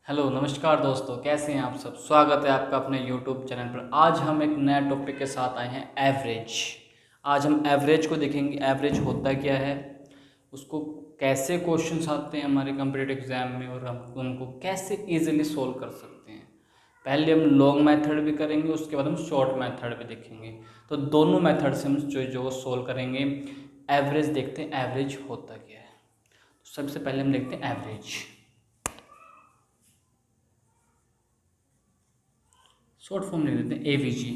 Hello नमस्कार दोस्तों, कैसे हैं आप सब। स्वागत है आपका अपने यूट्यूब चैनल पर। आज हम एक नया टॉपिक के साथ आए हैं, एवरेज। आज हम एवरेज को देखेंगे, एवरेज होता क्या है, उसको कैसे क्वेश्चंस आते हैं हमारे कॉम्पिटिटिव एग्जाम में और हम उनको कैसे इजीली सोल्व कर सकते हैं। पहले हम लॉन्ग मेथड भी करेंगे, उसके बाद हम शॉर्ट मेथड भी देखेंगे। तो दोनों मेथड से हम जो सोल्व करेंगे। एवरेज देखते हैं, एवरेज होता क्या है। तो सबसे पहले हम देखते हैं एवरेज। शॉर्ट फॉर्म लिख देते हैं एवीजी,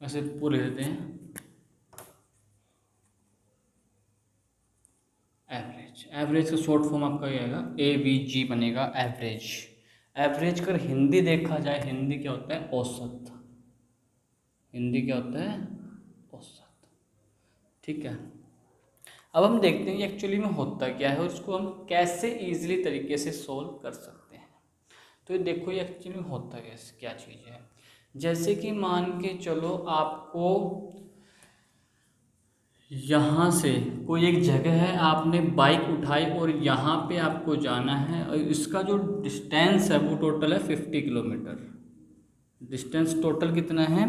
वैसे पूरे लिख देते हैं एवरेज। एवरेज का शॉर्ट फॉर्म आपका ये आएगा एवीजी बनेगा, एवरेज। एवरेज कर हिंदी देखा जाए, हिंदी क्या होता है, औसत। हिंदी क्या होता है, औसत। ठीक है। अब हम देखते हैं एक्चुअली में होता क्या है और इसको हम कैसे इजीली तरीके से सोल्व कर सकते हैं। तो ये देखो, ये एक्चुअली में होता क्या चीज़ है। जैसे कि मान के चलो आपको यहाँ से कोई एक जगह है, आपने बाइक उठाई और यहाँ पे आपको जाना है और इसका जो डिस्टेंस है वो टोटल है 50 किलोमीटर। डिस्टेंस टोटल कितना है,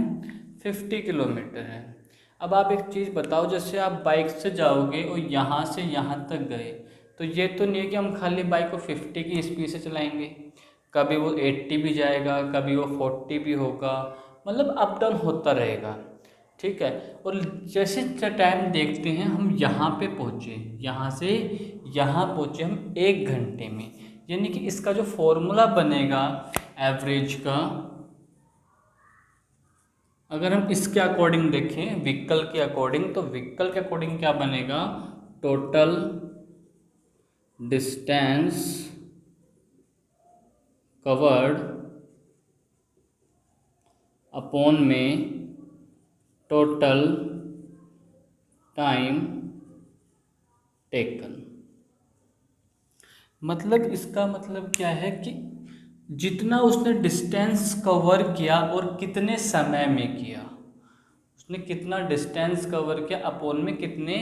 50 किलोमीटर है। अब आप एक चीज़ बताओ, जैसे आप बाइक से जाओगे और यहाँ से यहाँ तक गए, तो ये तो नहीं है कि हम खाली बाइक को 50 की स्पीड से चलाएंगे। कभी वो 80 भी जाएगा, कभी वो 40 भी होगा, मतलब अप डाउन होता रहेगा। ठीक है। और जैसे टाइम देखते हैं, हम यहाँ पे पहुँचे, यहाँ से यहाँ पहुँचे हम 1 घंटे में। यानी कि इसका जो फॉर्मूला बनेगा एवरेज का, अगर हम इसके अकॉर्डिंग देखें, व्हीकल के अकॉर्डिंग, तो व्हीकल के अकॉर्डिंग क्या बनेगा, टोटल डिस्टेंस कवर्ड अपॉन में टोटल टाइम टेकन। मतलब इसका मतलब क्या है कि जितना उसने डिस्टेंस कवर किया और कितने समय में किया, उसने कितना डिस्टेंस कवर किया अपॉन में कितने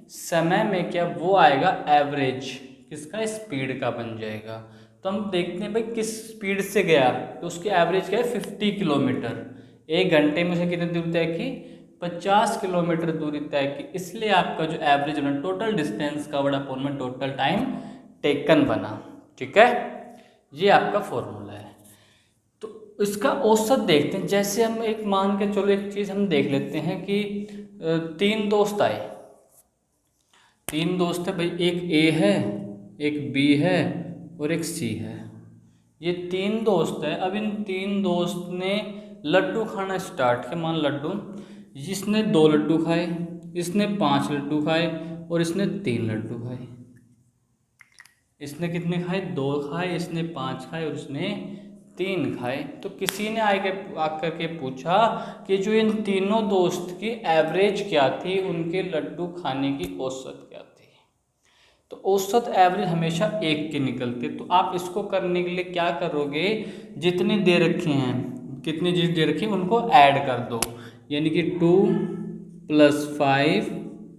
समय में किया, वो आएगा एवरेज किसका, स्पीड का बन जाएगा। तो हम देखते हैं भाई किस स्पीड से गया, तो उसकी एवरेज क्या है, 50 किलोमीटर। 1 घंटे में उसे कितनी दूरी तय की, 50 किलोमीटर दूरी तय की। इसलिए आपका जो एवरेज बना, टोटल डिस्टेंस कवर्ड अपॉन में टोटल टाइम टेकन बना। ठीक है, ये आपका फॉर्मूला है। तो इसका औसत देखते हैं। जैसे हम एक मान के चलो, एक चीज़ हम देख लेते हैं कि 3 दोस्त आए। 3 दोस्त है भाई, एक ए है, एक बी है और एक सी है। ये 3 दोस्त है। अब इन 3 दोस्त ने लड्डू खाना स्टार्ट किया। मान लड्डू, जिसने 2 लड्डू खाए, इसने 5 लड्डू खाए और इसने 3 लड्डू खाए। इसने कितने खाए, 2 खाए, इसने 5 खाए और इसने 3 खाए। तो किसी ने आकर के पूछा कि जो इन तीनों दोस्त की एवरेज क्या थी, उनके लड्डू खाने की औसत क्या थी। तो औसत एवरेज हमेशा 1 की निकलती है। तो आप इसको करने के लिए क्या करोगे, जितने दे रखे हैं, कितनी चीज़ दे रखी है, उनको ऐड कर दो। यानी कि 2 + 5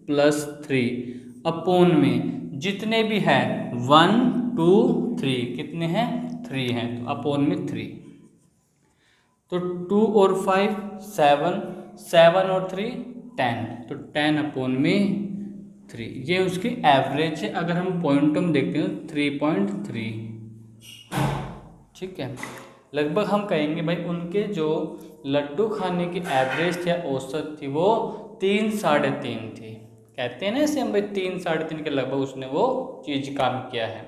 + 3 अपॉन में जितने भी हैं 1 2 3, कितने हैं, 3 हैं, तो अपॉन में 3। तो 2 और 5 7, 7 और 3 10, तो 10 अपॉन में 3। ये उसकी एवरेज है। अगर हम पॉइंटम देखते हैं 3.3। ठीक है। लगभग हम कहेंगे भाई उनके जो लड्डू खाने की एवरेज थी, औसत थी, वो 3 साढ़े 3 थी। कहते हैं ना इसे हम भाई 3 साढ़े 3 के लगभग उसने वो चीज़ काम किया है,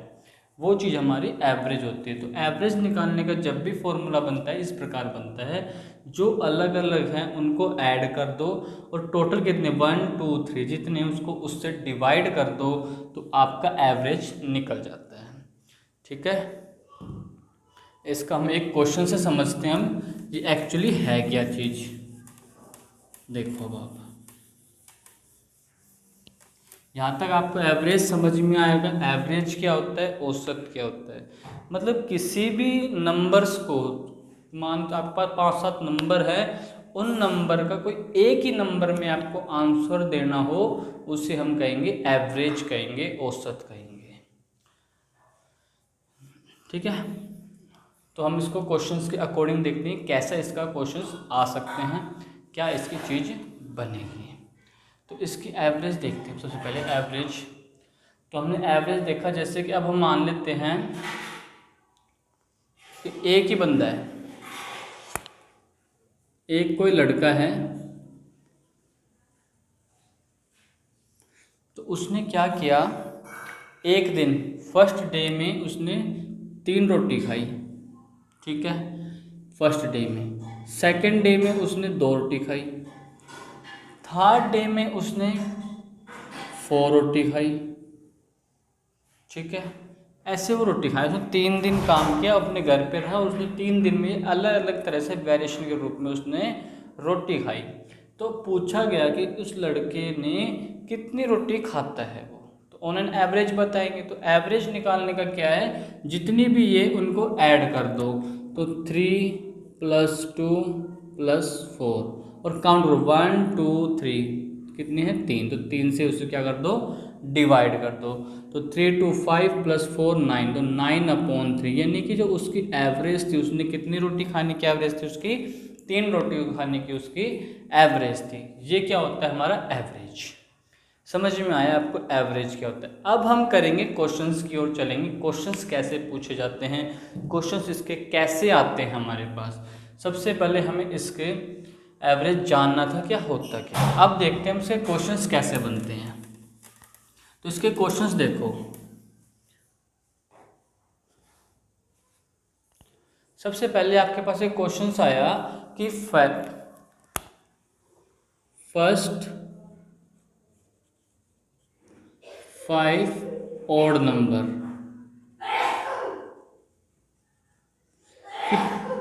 वो चीज़ हमारी एवरेज होती है। तो एवरेज निकालने का जब भी फॉर्मूला बनता है, इस प्रकार बनता है, जो अलग अलग हैं उनको ऐड कर दो और टोटल कितने 1 2 3 जितने उसको उससे डिवाइड कर दो, तो आपका एवरेज निकल जाता है। ठीक है। इसका हम एक क्वेश्चन से समझते हैं हम ये एक्चुअली है क्या चीज़। देखो अब आप यहाँ तक आपको एवरेज समझ में आएगा। एवरेज क्या होता है, औसत क्या होता है। मतलब किसी भी नंबर्स को, मान तो आपके पास 5-7 नंबर है, उन नंबर का कोई एक ही नंबर में आपको आंसर देना हो, उसे हम कहेंगे एवरेज, कहेंगे औसत कहेंगे। ठीक है, तो हम इसको क्वेश्चंस के अकॉर्डिंग देखते हैं कैसा इसका क्वेश्चंस आ सकते हैं, क्या इसकी चीज़ बनेगी। तो इसकी एवरेज देखते हैं सबसे पहले। एवरेज, तो हमने एवरेज देखा, जैसे कि अब हम मान लेते हैं कि एक ही बंदा है, एक कोई लड़का है, तो उसने क्या किया, एक दिन फर्स्ट डे में उसने 3 रोटी खाई, ठीक है, फर्स्ट डे में। सेकंड डे में उसने 2 रोटी खाई। थर्ड डे में उसने 4 रोटी खाई, ठीक है। ऐसे वो रोटी खाई, उसने 3 दिन काम किया, अपने घर पे रहा, उसने 3 दिन में अलग अलग तरह से वेरिएशन के रूप में उसने रोटी खाई। तो पूछा गया कि उस लड़के ने कितनी रोटी खाता है वो, तो उन्होंने एवरेज बताएंगे। तो एवरेज निकालने का क्या है, जितनी भी ये उनको ऐड कर दो, तो 3 + 2 + 4 और काउंट करो 1 2 3, कितनी है 3, तो 3 से उसे क्या कर दो, डिवाइड कर दो। तो 3 2 5 + 4 9, तो 9/3, यानी कि जो उसकी एवरेज थी, उसने कितनी रोटी खाने की एवरेज थी उसकी, 3 रोटी खाने की उसकी एवरेज थी। ये क्या होता है हमारा एवरेज। समझ में आया आपको एवरेज क्या होता है। अब हम करेंगे क्वेश्चंस की ओर चलेंगे, क्वेश्चंस कैसे पूछे जाते हैं, क्वेश्चंस इसके कैसे आते हैं हमारे पास। सबसे पहले हमें इसके एवरेज जानना था क्या होता क्या। अब देखते हैं इसके क्वेश्चंस कैसे बनते हैं। तो इसके क्वेश्चंस देखो, सबसे पहले आपके पास एक क्वेश्चंस आया कि फर्स्ट 5 ऑड नंबर,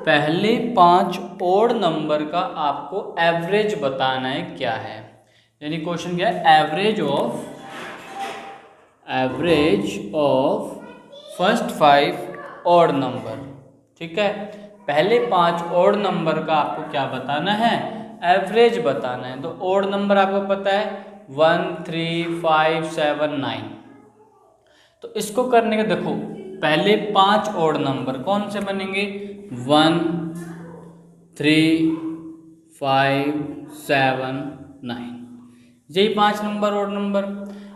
पहले 5 ऑड नंबर का आपको एवरेज बताना है क्या है। यानी क्वेश्चन क्या है, average of first 5 odd number, ठीक है। पहले 5 ऑड नंबर का आपको क्या बताना है, एवरेज बताना है। तो ऑड नंबर आपको पता है 1 3 5 7 9। तो इसको करने के देखो, पहले 5 ऑड नंबर कौन से बनेंगे, 1 3 5 7 9, यही 5 नंबर ऑड नंबर।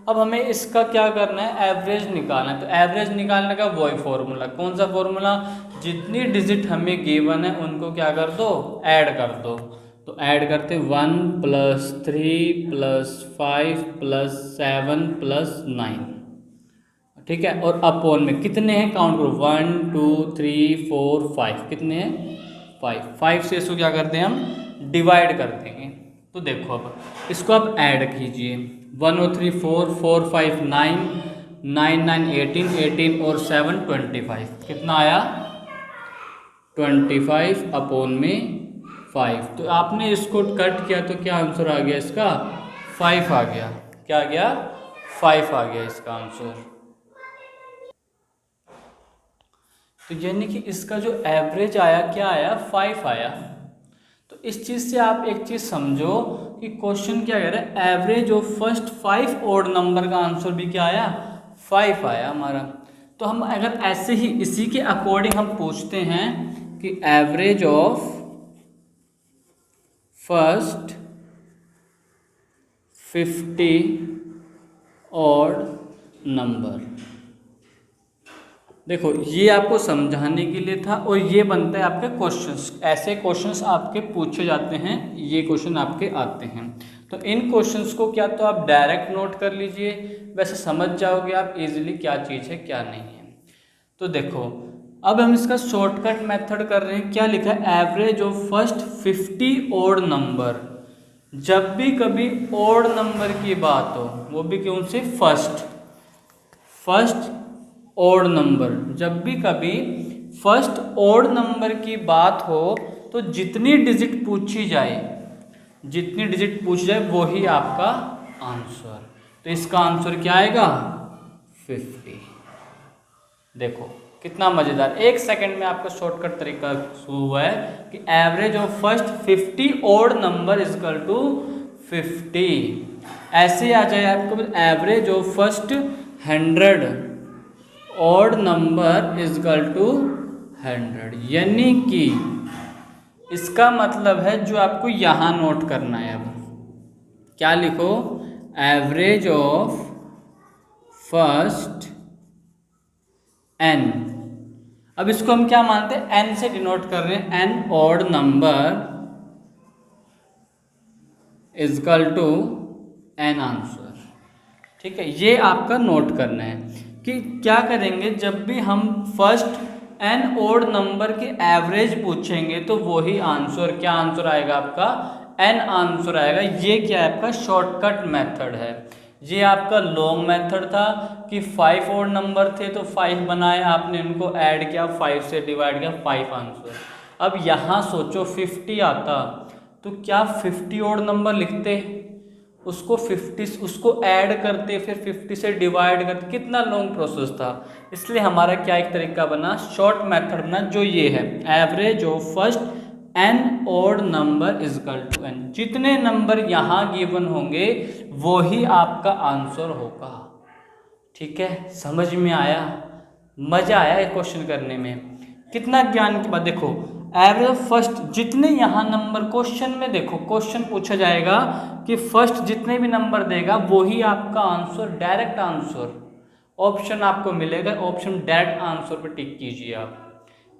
अब हमें इसका क्या करना है, एवरेज निकालना है। तो एवरेज निकालने का वही फॉर्मूला, कौन सा फॉर्मूला, जितनी डिजिट हमें गिवन है उनको क्या कर दो, ऐड कर दो। तो ऐड करते 1 + 3 + 5 + 7 + 9, ठीक है। और अपोन में कितने हैं, काउंट करो 1 2 3 4 5, कितने हैं 5 से इसको क्या करते हैं हम डिवाइड कर देंगे। तो देखो अब इसको आप ऐड कीजिए, 1 और 3 4 4 5 9 9 9 18 18 और 7 25, कितना आया 25/5। तो आपने इसको कट किया तो क्या आंसर आ गया इसका, 5 आ गया। क्या आ गया, 5 आ गया इसका आंसर। तो यानी कि इसका जो एवरेज आया क्या आया, 5 आया। तो इस चीज़ से आप एक चीज़ समझो कि क्वेश्चन क्या कह रहा है, average of first 5 odd number का आंसर भी क्या आया, 5 आया हमारा। तो हम अगर ऐसे ही इसी के अकॉर्डिंग हम पूछते हैं कि average of first 50 odd number, देखो ये आपको समझाने के लिए था और ये बनता है आपके क्वेश्चंस। ऐसे क्वेश्चंस आपके पूछे जाते हैं, ये क्वेश्चन आपके आते हैं। तो इन क्वेश्चंस को क्या तो आप डायरेक्ट नोट कर लीजिए, वैसे समझ जाओगे आप इजीली क्या चीज़ है क्या नहीं है। तो देखो अब हम इसका शॉर्टकट मेथड कर रहे हैं, क्या लिखा है, average of first 50 odd number. जब भी कभी ऑड नंबर की बात हो, वो भी क्यों से फर्स्ट ऑड नंबर, जब भी कभी फर्स्ट ऑड नंबर की बात हो तो जितनी डिजिट पूछी जाए वही आपका आंसर। तो इसका आंसर क्या आएगा 50। देखो कितना मज़ेदार, 1 सेकंड में आपका शॉर्टकट तरीका हुआ है कि average of first 50 odd number equal to 50। ऐसे आ जाए आपको average of first 100 odd number is equal to 100, यानी कि इसका मतलब है जो आपको यहाँ नोट करना है। अब क्या लिखो, एवरेज ऑफ फर्स्ट n। अब इसको हम क्या मानते हैं, n से डिनोट कर रहे हैं, n odd number is equal to n answer. ठीक है, ये आपका नोट करना है कि क्या करेंगे, जब भी हम फर्स्ट n ऑड नंबर के एवरेज पूछेंगे तो वही आंसर, क्या आंसर आएगा आपका, n आंसर आएगा। ये क्या है, आपका शॉर्टकट मेथड है। ये आपका लॉन्ग मेथड था कि 5 ऑड नंबर थे तो 5 बनाए आपने, उनको ऐड किया, 5 से डिवाइड किया, 5 आंसर। अब यहाँ सोचो 50 आता तो क्या 50 ऑड नंबर लिखते, उसको 50 उसको ऐड करते, फिर 50 से डिवाइड करते, कितना लॉन्ग प्रोसेस था। इसलिए हमारा क्या एक तरीका बना, शॉर्ट मेथड बना, जो ये है, average of first n odd number is equal to n। जितने नंबर यहाँ गिवन होंगे वही आपका आंसर होगा। ठीक है, समझ में आया, मजा आया ये क्वेश्चन करने में, कितना ज्ञान की बात। देखो एवरेज ऑफ फर्स्ट, जितने यहाँ नंबर क्वेश्चन में, देखो क्वेश्चन पूछा जाएगा कि फर्स्ट जितने भी नंबर देगा वही आपका आंसर, डायरेक्ट आंसर। ऑप्शन आपको मिलेगा, ऑप्शन डायरेक्ट आंसर पे टिक कीजिए आप।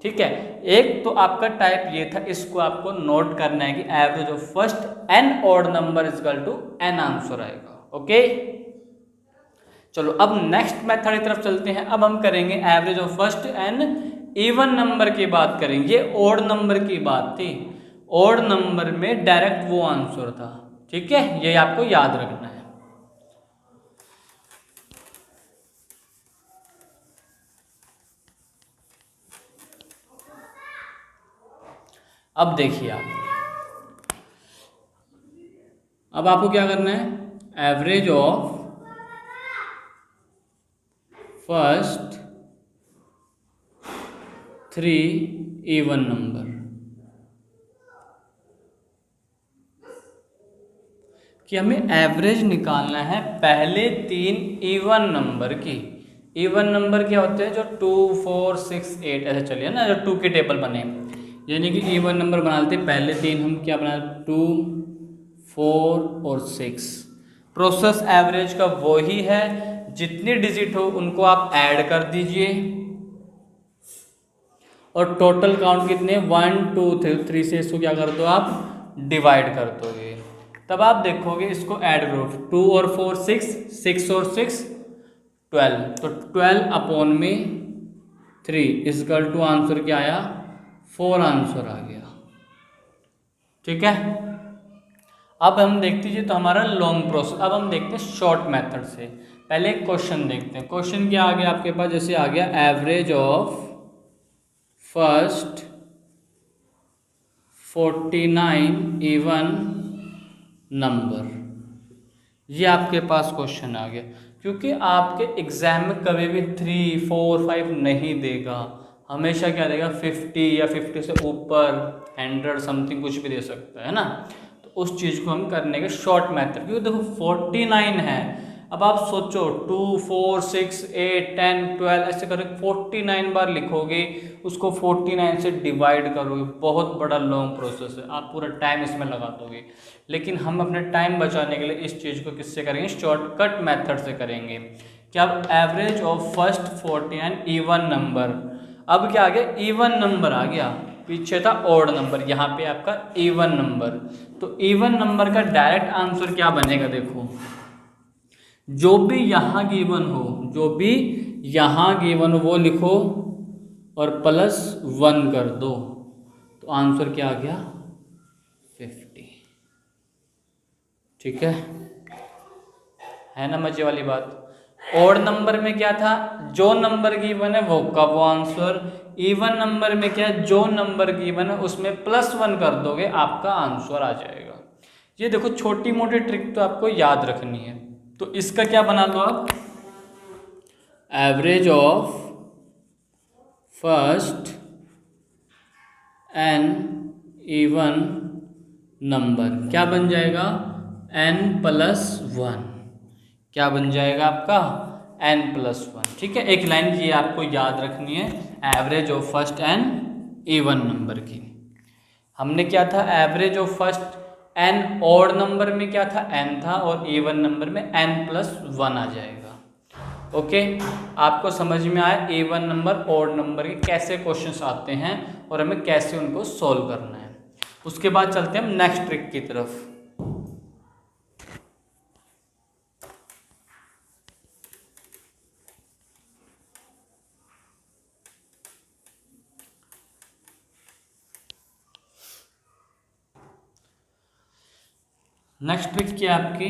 ठीक है, एक तो आपका टाइप ये था, इसको आपको नोट करना है कि average of first n odd number is equal to n answer आएगा। ओके, चलो अब नेक्स्ट मेथड की तरफ चलते हैं। अब हम करेंगे average of first n even number की बात करेंगे। ये ऑड नंबर की बात थी, ऑड नंबर में डायरेक्ट वो आंसर था। ठीक है, ये आपको याद रखना है। अब देखिए अब आपको क्या करना है, average of first 3 even number, कि हमें एवरेज निकालना है पहले 3 इवन नंबर की। इवन नंबर क्या होते हैं, जो 2, 4, 6, 8 ऐसे चलिए ना, जो 2 के टेबल बने, यानी कि इवन नंबर बना लेते हैं। पहले 3 हम क्या बना, 2, 4 और 6। प्रोसेस एवरेज का वही है, जितनी डिजिट हो उनको आप ऐड कर दीजिए और टोटल काउंट कितने, 1, 2, 3 से इसको क्या कर दो, आप डिवाइड कर दोगे। तब आप देखोगे इसको ऐड करो, 2 और 4 6, 6 और 6 12, तो 12 अपॉन में 3 इज इक्वल टू आंसर क्या आया, 4 आंसर आ गया। ठीक है, अब हम देखते हैं तो हमारा लॉन्ग प्रोसेस। अब हम देखते हैं शॉर्ट मेथड से। पहले एक क्वेश्चन देखते हैं। क्वेश्चन क्या आ गया आपके पास, जैसे आ गया average of first 49 even number, ये आपके पास क्वेश्चन आ गया। क्योंकि आपके एग्जाम में कभी भी 3, 4, 5 नहीं देगा, हमेशा क्या देगा, 50 या 50 से ऊपर 100 समथिंग कुछ भी दे सकता है ना। तो उस चीज़ को हम करने के शॉर्ट मेथड, क्योंकि देखो 49 है। अब आप सोचो 2, 4, 6, 8, 10, 12 ऐसे करके 49 बार लिखोगे, उसको 49 से डिवाइड करोगे, बहुत बड़ा लॉन्ग प्रोसेस है, आप पूरा टाइम इसमें लगा दोगे। लेकिन हम अपने टाइम बचाने के लिए इस चीज़ को किससे करेंगे, शॉर्टकट मेथड से करेंगे। क्या, अब average of first 49 even number. अब क्या आ गया, इवन नंबर आ गया, पीछे था ऑड नंबर, यहाँ पे आपका इवन नंबर। तो इवन नंबर का डायरेक्ट आंसर क्या बनेगा, देखो जो भी यहाँ गिवन हो, जो भी यहाँ गिवन हो वो लिखो और +1 कर दो, तो आंसर क्या आ गया, 50। ठीक है ना, मजे वाली बात। ऑड नंबर में क्या था, जो नंबर गिवन है वो का वो आंसर। इवन नंबर में क्या, जो नंबर गिवन है उसमें +1 कर दोगे, आपका आंसर आ जाएगा। ये देखो छोटी मोटी ट्रिक तो आपको याद रखनी है। तो इसका क्या बना लो आप, average of first n even number क्या बन जाएगा, n + 1, क्या बन जाएगा आपका n+1। ठीक है, एक लाइन ये आपको याद रखनी है, average of first and even number की। हमने क्या था, average of first n odd number में क्या था, n था, और इवन नंबर में n+1 आ जाएगा। ओके, आपको समझ में आया इवन नंबर ऑड नंबर के कैसे क्वेश्चंस आते हैं और हमें कैसे उनको सॉल्व करना है। उसके बाद चलते हैं हम नेक्स्ट ट्रिक की तरफ। नेक्स्ट ट्रिक क्या है आपकी,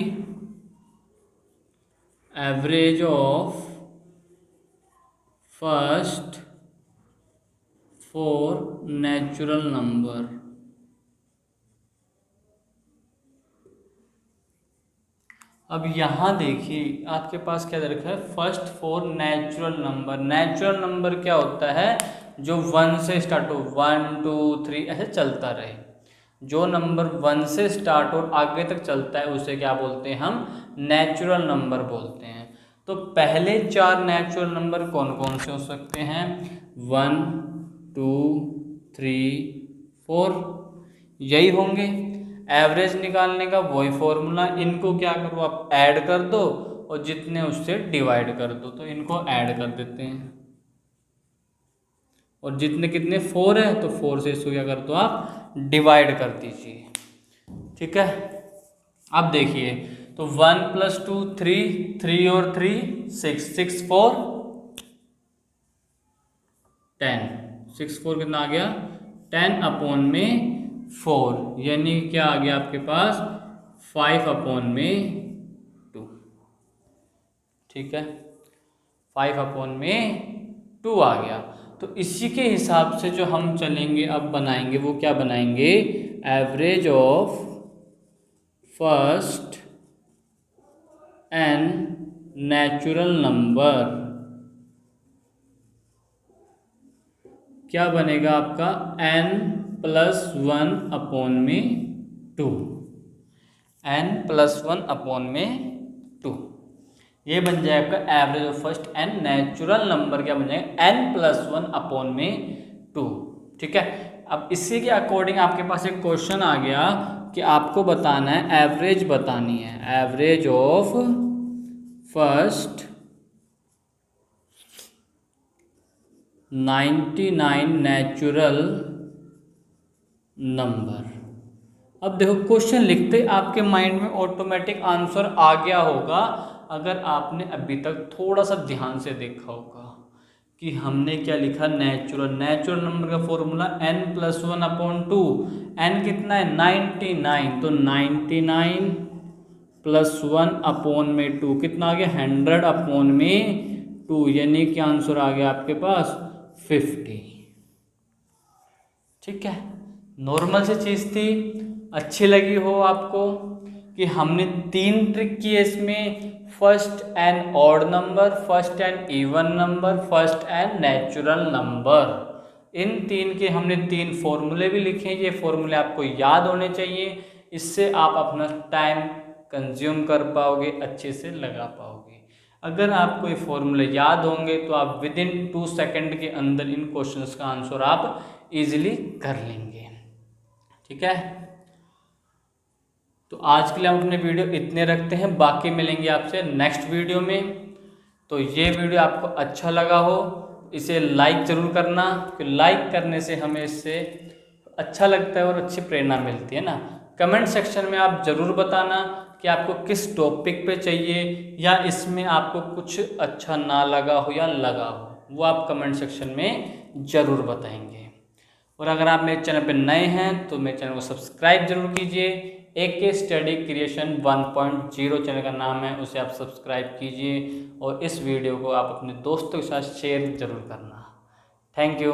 average of first 4 natural number. अब यहाँ देखिए आपके पास क्या दे रखा है, first 4 natural number. Natural number क्या होता है, जो 1 से स्टार्ट हो, 1 2 3 ऐसे चलता रहे। जो नंबर 1 से स्टार्ट और आगे तक चलता है उसे क्या बोलते हैं, हम नेचुरल नंबर बोलते हैं। तो पहले 4 नेचुरल नंबर कौन कौन से हो सकते हैं, 1 2 3 4, यही होंगे। एवरेज निकालने का वही फॉर्मूला, इनको क्या करो आप ऐड कर दो और जितने उससे डिवाइड कर दो। तो इनको ऐड कर देते हैं, और जितने कितने 4 है तो 4 से इसको क्या कर दो आप डिवाइड कर दीजिए। ठीक है, अब देखिए तो 1 + 2 3, 3 और 3 6, 6 4 10, 6 4 कितना आ गया 10/4, यानी क्या आ गया आपके पास 5/2। ठीक है, 5/2 आ गया। तो इसी के हिसाब से जो हम चलेंगे अब बनाएंगे, वो क्या बनाएंगे, average of first n natural number. क्या बनेगा आपका n+1/2, n+1/2, ये बन जाएगा average of first n natural number. क्या बन जाएगा n+1/2। ठीक है, अब इसी के अकॉर्डिंग आपके पास एक क्वेश्चन आ गया कि आपको बताना है, एवरेज बतानी है, average of first 99 natural number. अब देखो क्वेश्चन लिखते आपके माइंड में ऑटोमेटिक आंसर आ गया होगा, अगर आपने अभी तक थोड़ा सा ध्यान से देखा होगा कि हमने क्या लिखा, नेचुरल नंबर का फॉर्मूला n+1/2। n कितना है 99, तो 99 + 1/2 कितना आ गया 100/2, यानी कि आंसर आ गया आपके पास 50। ठीक है, नॉर्मल सी चीज़ थी, अच्छी लगी हो आपको कि हमने 3 ट्रिक की है इसमें, first n odd number, first n even number, first n natural number. इन 3 के हमने 3 फॉर्मूले भी लिखे हैं, ये फॉर्मूले आपको याद होने चाहिए, इससे आप अपना टाइम कंज्यूम कर पाओगे, अच्छे से लगा पाओगे। अगर आपको ये फॉर्मूले याद होंगे तो आप विदिन 2 सेकंड के अंदर इन क्वेश्चंस का आंसर आप इजीली कर लेंगे। ठीक है, तो आज के लिए हम अपने वीडियो इतने रखते हैं, बाकी मिलेंगे आपसे नेक्स्ट वीडियो में। तो ये वीडियो आपको अच्छा लगा हो इसे लाइक ज़रूर करना, क्योंकि लाइक करने से हमें इससे अच्छा लगता है और अच्छी प्रेरणा मिलती है ना। कमेंट सेक्शन में आप ज़रूर बताना कि आपको किस टॉपिक पे चाहिए, या इसमें आपको कुछ अच्छा ना लगा हो या लगा हो, वो आप कमेंट सेक्शन में ज़रूर बताएंगे। और अगर आप मेरे चैनल पे नए हैं तो मेरे चैनल को सब्सक्राइब जरूर कीजिए। AK स्टडी क्रिएशन 1.0 चैनल का नाम है, उसे आप सब्सक्राइब कीजिए और इस वीडियो को आप अपने दोस्तों के साथ शेयर जरूर करना। Thank you.